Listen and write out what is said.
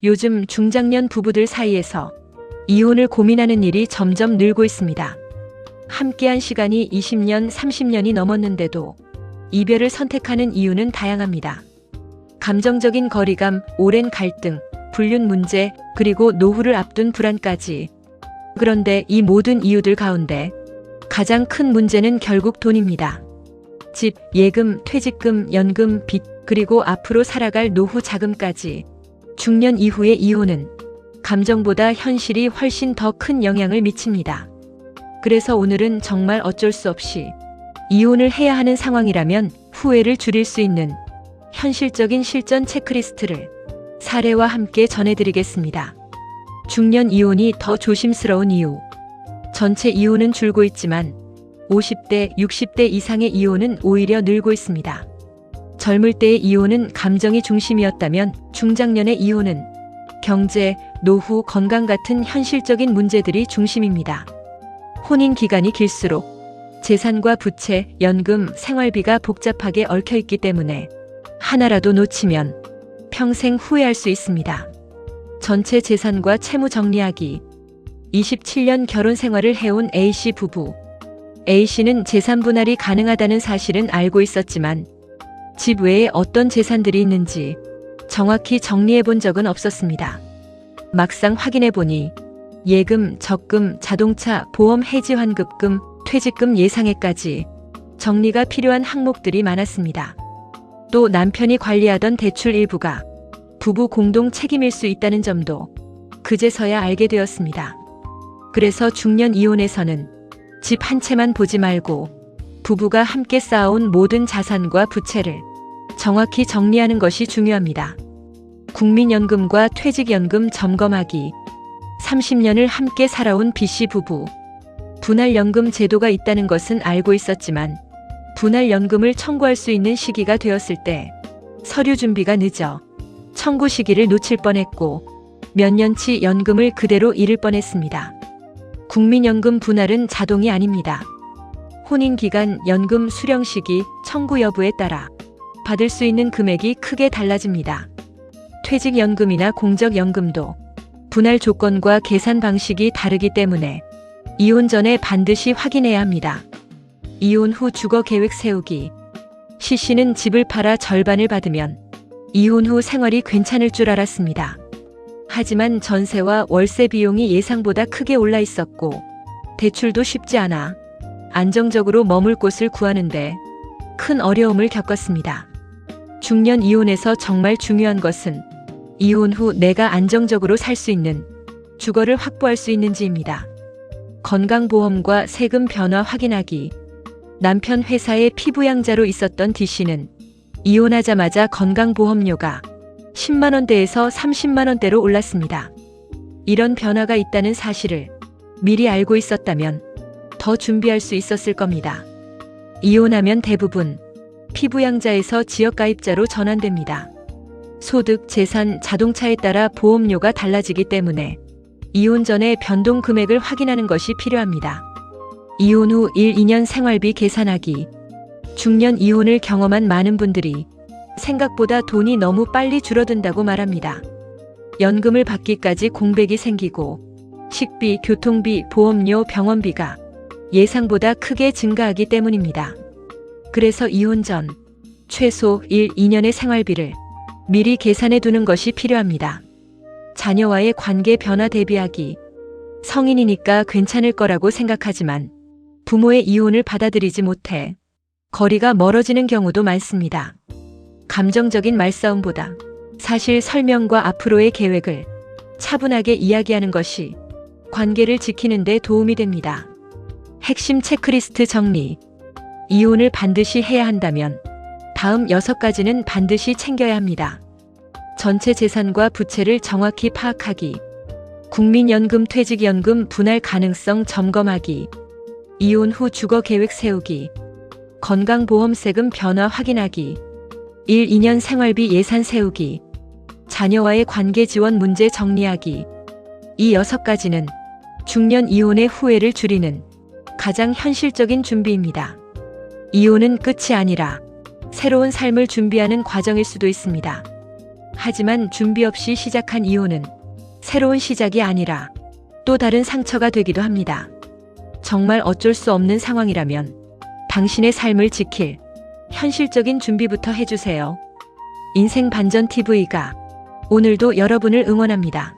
요즘 중장년 부부들 사이에서 이혼을 고민하는 일이 점점 늘고 있습니다. 함께한 시간이 20년, 30년이 넘었는데도 이별을 선택하는 이유는 다양합니다. 감정적인 거리감, 오랜 갈등, 불륜 문제, 그리고 노후를 앞둔 불안까지. 그런데 이 모든 이유들 가운데 가장 큰 문제는 결국 돈입니다. 집, 예금, 퇴직금, 연금, 빚, 그리고 앞으로 살아갈 노후 자금까지. 중년 이후의 이혼은 감정보다 현실이 훨씬 더 큰 영향을 미칩니다. 그래서 오늘은 정말 어쩔 수 없이 이혼을 해야 하는 상황이라면 후회를 줄일 수 있는 현실적인 실전 체크리스트를 사례와 함께 전해드리겠습니다. 중년 이혼이 더 조심스러운 이유. 전체 이혼은 줄고 있지만 50대, 60대 이상의 이혼은 오히려 늘고 있습니다. 젊을 때의 이혼은 감정이 중심이었다면 중장년의 이혼은 경제, 노후, 건강 같은 현실적인 문제들이 중심입니다. 혼인 기간이 길수록 재산과 부채, 연금, 생활비가 복잡하게 얽혀 있기 때문에 하나라도 놓치면 평생 후회할 수 있습니다. 전체 재산과 채무 정리하기. 27년 결혼 생활을 해온 A씨 부부. A씨는 재산 분할이 가능하다는 사실은 알고 있었지만 집 외에 어떤 재산들이 있는지 정확히 정리해 본 적은 없었습니다. 막상 확인해 보니 예금, 적금, 자동차, 보험 해지 환급금, 퇴직금 예상액까지 정리가 필요한 항목들이 많았습니다. 또 남편이 관리하던 대출 일부가 부부 공동 책임일 수 있다는 점도 그제서야 알게 되었습니다. 그래서 중년 이혼에서는 집 한 채만 보지 말고 부부가 함께 쌓아온 모든 자산과 부채를 정확히 정리하는 것이 중요합니다. 국민연금과 퇴직연금 점검하기. 30년을 함께 살아온 B씨 부부. 분할연금 제도가 있다는 것은 알고 있었지만 분할연금을 청구할 수 있는 시기가 되었을 때 서류 준비가 늦어 청구 시기를 놓칠 뻔했고 몇 년치 연금을 그대로 잃을 뻔했습니다. 국민연금 분할은 자동이 아닙니다. 혼인기간, 연금 수령 시기, 청구 여부에 따라 받을 수 있는 금액이 크게 달라집니다. 퇴직연금이나 공적연금도 분할 조건과 계산 방식이 다르기 때문에 이혼 전에 반드시 확인해야 합니다. 이혼 후 주거 계획 세우기. C씨는 집을 팔아 절반을 받으면 이혼 후 생활이 괜찮을 줄 알았습니다. 하지만 전세와 월세 비용이 예상보다 크게 올라 있었고 대출도 쉽지 않아 안정적으로 머물 곳을 구하는데 큰 어려움을 겪었습니다. 중년 이혼에서 정말 중요한 것은 이혼 후 내가 안정적으로 살 수 있는 주거를 확보할 수 있는지입니다. 건강보험과 세금 변화 확인하기. 남편 회사의 피부양자로 있었던 D씨는 이혼하자마자 건강보험료가 10만원대에서 30만원대로 올랐습니다. 이런 변화가 있다는 사실을 미리 알고 있었다면 더 준비할 수 있었을 겁니다. 이혼하면 대부분 피부양자에서 지역가입자로 전환됩니다. 소득, 재산, 자동차에 따라 보험료가 달라지기 때문에 이혼 전에 변동 금액을 확인하는 것이 필요합니다. 이혼 후 1, 2년 생활비 계산하기. 중년 이혼을 경험한 많은 분들이 생각보다 돈이 너무 빨리 줄어든다고 말합니다. 연금을 받기까지 공백이 생기고 식비, 교통비, 보험료, 병원비가 예상보다 크게 증가하기 때문입니다. 그래서 이혼 전 최소 1, 2년의 생활비를 미리 계산해 두는 것이 필요합니다. 자녀와의 관계 변화 대비하기. 성인이니까 괜찮을 거라고 생각하지만 부모의 이혼을 받아들이지 못해 거리가 멀어지는 경우도 많습니다. 감정적인 말싸움보다 사실 설명과 앞으로의 계획을 차분하게 이야기하는 것이 관계를 지키는 데 도움이 됩니다. 핵심 체크리스트 정리. 이혼을 반드시 해야 한다면 다음 6가지는 반드시 챙겨야 합니다. 전체 재산과 부채를 정확히 파악하기. 국민연금, 퇴직연금 분할 가능성 점검하기. 이혼 후 주거 계획 세우기. 건강보험 세금 변화 확인하기. 1, 2년 생활비 예산 세우기. 자녀와의 관계 지원 문제 정리하기. 이 6가지는 중년 이혼의 후회를 줄이는 가장 현실적인 준비입니다. 이혼은 끝이 아니라 새로운 삶을 준비하는 과정일 수도 있습니다. 하지만 준비 없이 시작한 이혼은 새로운 시작이 아니라 또 다른 상처가 되기도 합니다. 정말 어쩔 수 없는 상황이라면 당신의 삶을 지킬 현실적인 준비부터 해주세요. 인생 반전 TV가 오늘도 여러분을 응원합니다.